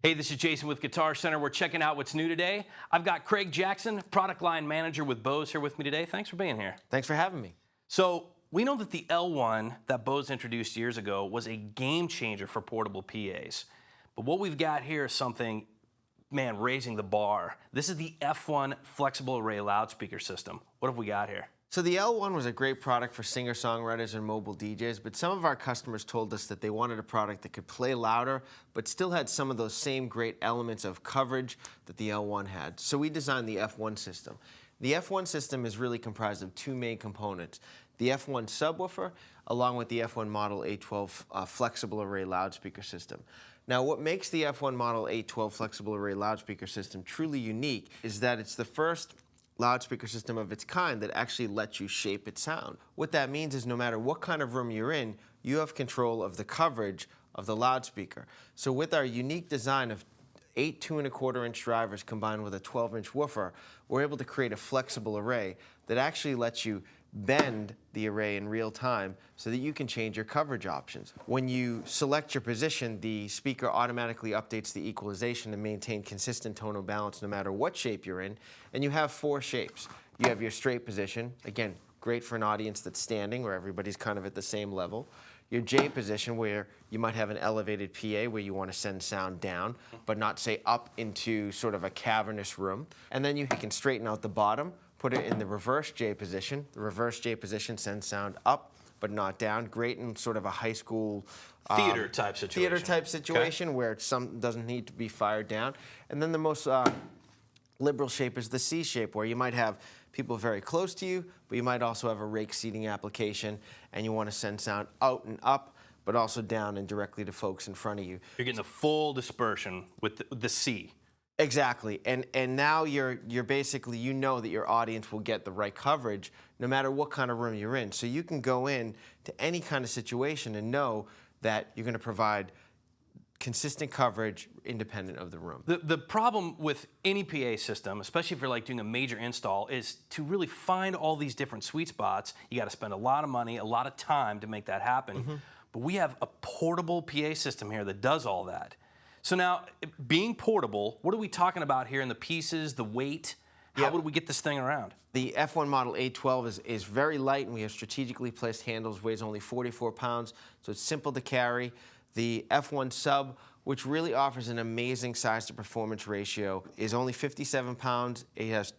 Hey, this is Jason with Guitar Center. We're checking out what's new today. I've got Craig Jackson, product line manager with BOSE here with me today. Thanks for being here. Thanks for having me. So we know that the L1 that BOSE introduced years ago was a game changer for portable PAs. But what we've got here is something, man, raising the bar. This is the F1 Flexible Array Loudspeaker System. What have we got here? So the L1 was a great product for singer-songwriters and mobile DJs, but some of our customers told us that they wanted a product that could play louder, but still had some of those same great elements of coverage that the L1 had. So we designed the F1 system. The F1 system is really comprised of two main components: the F1 subwoofer, along with the F1 Model A12 Flexible Array Loudspeaker System. Now, what makes the F1 Model A12 Flexible Array Loudspeaker System truly unique is that it's the first loudspeaker system of its kind that actually lets you shape its sound. What that means is no matter what kind of room you're in, you have control of the coverage of the loudspeaker. So with our unique design of 8 2¼ inch drivers combined with a 12-inch woofer, we're able to create a flexible array that actually lets you bend the array in real time so that you can change your coverage options. When you select your position, the speaker automatically updates the equalization to maintain consistent tonal balance no matter what shape you're in. And you have 4 shapes. You have your straight position, again, great for an audience that's standing where everybody's kind of at the same level. Your J position, where you might have an elevated PA where you want to send sound down, but not, say, up into sort of a cavernous room. And then you can straighten out the bottom, put it in the reverse J position. The reverse J position sends sound up, but not down. Great in sort of a high school Theater type situation. Okay. Where some doesn't need to be fired down. And then the most liberal shape is the C shape, where you might have people very close to you, but you might also have a rake seating application, and you want to send sound out and up, but also down and directly to folks in front of you. You're getting the full dispersion with the C. Exactly, and now you're basically, you know that your audience will get the right coverage no matter what kind of room you're in. So you can go in to any kind of situation and know that you're going to provide consistent coverage independent of the room. The problem with any PA system, especially if you're like doing a major install, is to really find all these different sweet spots. You got to spend a lot of money, a lot of time to make that happen. But we have a portable PA system here that does all that. So now, being portable, what are we talking about here in the pieces, the weight? How would we get this thing around? The F1 Model A12 is very light, and we have strategically placed handles, weighs only 44 pounds, so it's simple to carry. The F1 Sub, which really offers an amazing size-to-performance ratio, is only 57 pounds. It has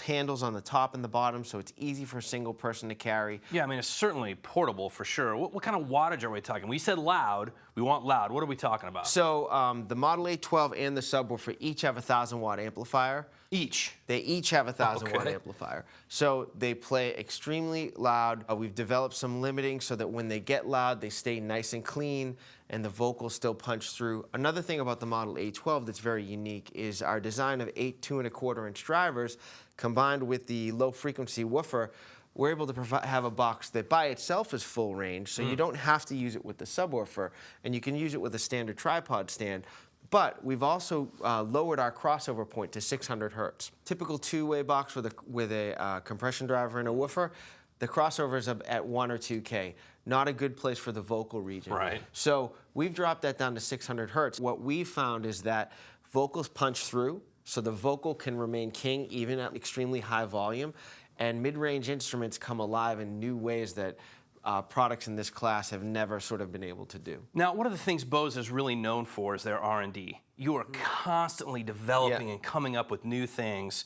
handles on the top and the bottom, so it's easy for a single person to carry. Yeah, I mean, it's certainly portable for sure. What kind of wattage are we talking? We said loud. We want loud. What are we talking about? So the Model A12 and the Subwoofer each have a 1,000-watt amplifier. Each? They each have a 1,000-watt amplifier. So they play extremely loud. We've developed some limiting so that when they get loud, they stay nice and clean, and the vocals still punch through. Another thing about the Model A12 that's very unique is our design of 8 2¼ inch drivers combined with the low-frequency woofer. We're able to have a box that by itself is full range, so you don't have to use it with the subwoofer, and you can use it with a standard tripod stand. But we've also lowered our crossover point to 600 hertz. Typical two-way box with a compression driver and a woofer, the crossover is at 1 or 2K. Not a good place for the vocal region. Right. So we've dropped that down to 600 hertz. What we found is that vocals punch through, so the vocal can remain king even at extremely high volume, and mid-range instruments come alive in new ways that products in this class have never sort of been able to do. Now, one of the things BOSE is really known for is their R&D. You are constantly developing and coming up with new things.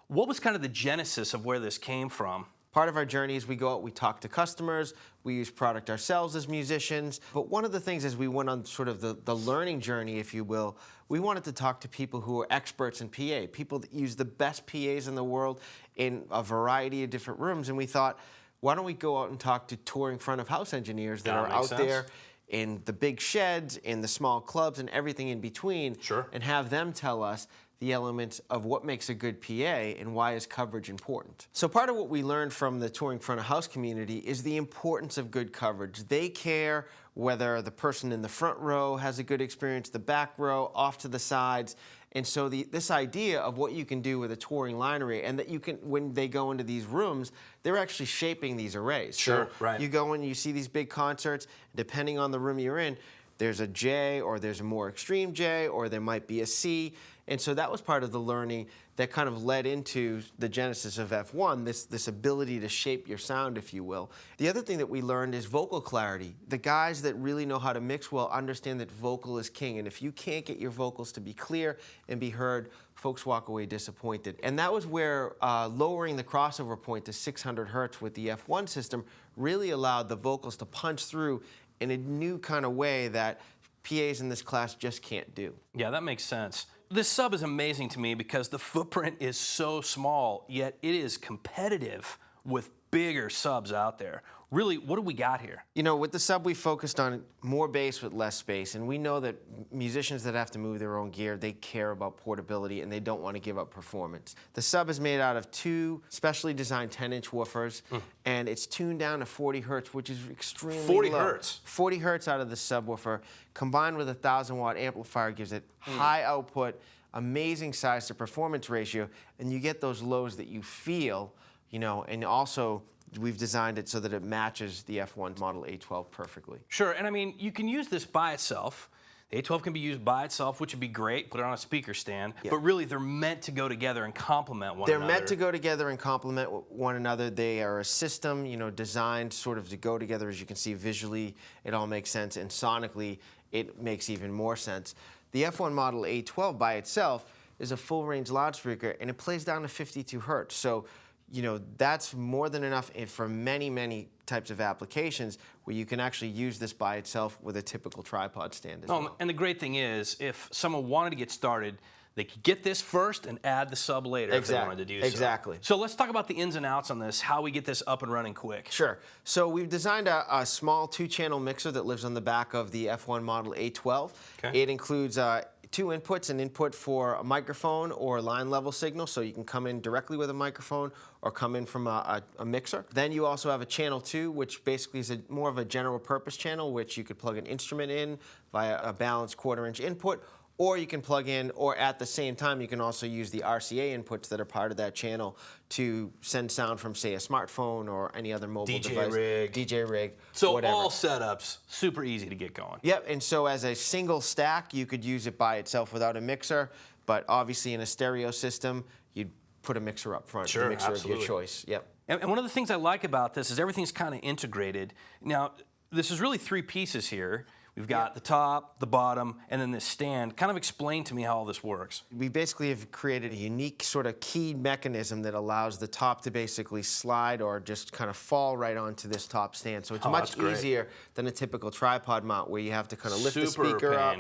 What was kind of the genesis of where this came from? Part of our journey is we go out, we talk to customers, we use product ourselves as musicians. But one of the things as we went on sort of the learning journey, if you will, we wanted to talk to people who are experts in PA, people that use the best PAs in the world in a variety of different rooms. And we thought, why don't we go out and talk to touring front of house engineers that are out there in the big sheds, in the small clubs, and everything in between, and have them tell us the elements of what makes a good PA and why is coverage important. So part of what we learned from the touring front of house community is the importance of good coverage. They care whether the person in the front row has a good experience, the back row, off to the sides. And so this idea of what you can do with a touring line array, and that you can, when they go into these rooms, they're actually shaping these arrays. Sure, so you go in, you see these big concerts, depending on the room you're in, there's a J, or there's a more extreme J, or there might be a C. And so that was part of the learning that kind of led into the genesis of F1, this ability to shape your sound, if you will. The other thing that we learned is vocal clarity. The guys that really know how to mix well understand that vocal is king, and if you can't get your vocals to be clear and be heard, folks walk away disappointed. And that was where lowering the crossover point to 600 hertz with the F1 system really allowed the vocals to punch through in a new kind of way that PAs in this class just can't do. Yeah, that makes sense. This sub is amazing to me because the footprint is so small, yet it is competitive with bigger subs out there. Really, what do we got here? You know, with the sub, we focused on more bass with less space, and we know that musicians that have to move their own gear, they care about portability and they don't want to give up performance. The sub is made out of 2 specially designed 10-inch woofers, and it's tuned down to 40 hertz, which is extremely 40 low. hertz? 40 hertz out of the subwoofer, combined with a 1,000-watt amplifier, gives it high output, amazing size to performance ratio, and you get those lows that you feel, you know, and also we've designed it so that it matches the F1 Model A12 perfectly. Sure, and I mean, you can use this by itself. The A12 can be used by itself, which would be great. Put it on a speaker stand. Yeah. But really, they're meant to go together and complement one another. They're meant to go together and complement one another. They are a system, you know, designed sort of to go together. As you can see visually, it all makes sense, and sonically, it makes even more sense. The F1 Model A12 by itself is a full-range loudspeaker, and it plays down to 52 hertz. So, you know, that's more than enough for many, many types of applications where you can actually use this by itself with a typical tripod stand as well. And the great thing is, if someone wanted to get started, they could get this first and add the sub later if they wanted to do so. Exactly. So let's talk about the ins and outs on this, how we get this up and running quick. Sure. So we've designed a small 2-channel mixer that lives on the back of the F1 Model A12. Okay. It includes 2 inputs, an input for a microphone or line level signal, so you can come in directly with a microphone or come in from a mixer. Then you also have a channel 2, which basically is more of a general purpose channel, which you could plug an instrument in via a balanced 1/4-inch input, or you can plug in, or at the same time, you can also use the RCA inputs that are part of that channel to send sound from, say, a smartphone or any other mobile device. DJ rig. So whatever. all setups, super easy to get going. Yep, and so as a single stack, you could use it by itself without a mixer, but obviously in a stereo system, you'd put a mixer up front, Sure, the mixer absolutely. of your choice. Yep. And one of the things I like about this is everything's kind of integrated. Now, this is really 3 pieces here. We've got the top, the bottom, and then this stand. Kind of explain to me how all this works. We basically have created a unique sort of keyed mechanism that allows the top to basically slide or just kind of fall right onto this top stand. So it's much easier than a typical tripod mount where you have to kind of lift the speaker up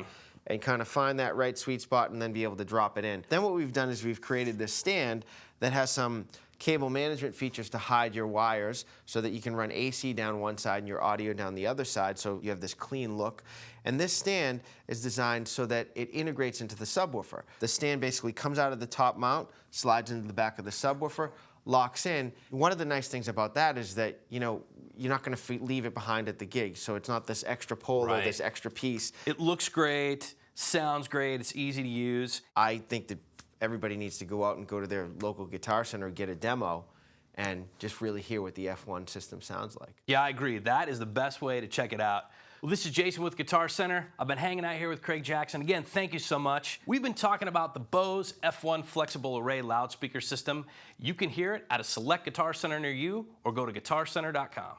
and kind of find that right sweet spot and then be able to drop it in. Then what we've done is we've created this stand that has some cable management features to hide your wires so that you can run AC down one side and your audio down the other side, so you have this clean look. And this stand is designed so that it integrates into the subwoofer. The stand basically comes out of the top mount, slides into the back of the subwoofer, locks in. One of the nice things about that is that, you know, you're not going to leave it behind at the gig, so it's not this extra pole or this extra piece. It looks great, sounds great, it's easy to use. I think that everybody needs to go out and go to their local Guitar Center, get a demo, and just really hear what the F1 system sounds like. Yeah, I agree. That is the best way to check it out. Well, this is Jason with Guitar Center. I've been hanging out here with Craig Jackson. Again, thank you so much. We've been talking about the BOSE F1 Flexible Array Loudspeaker System. You can hear it at a select Guitar Center near you or go to guitarcenter.com.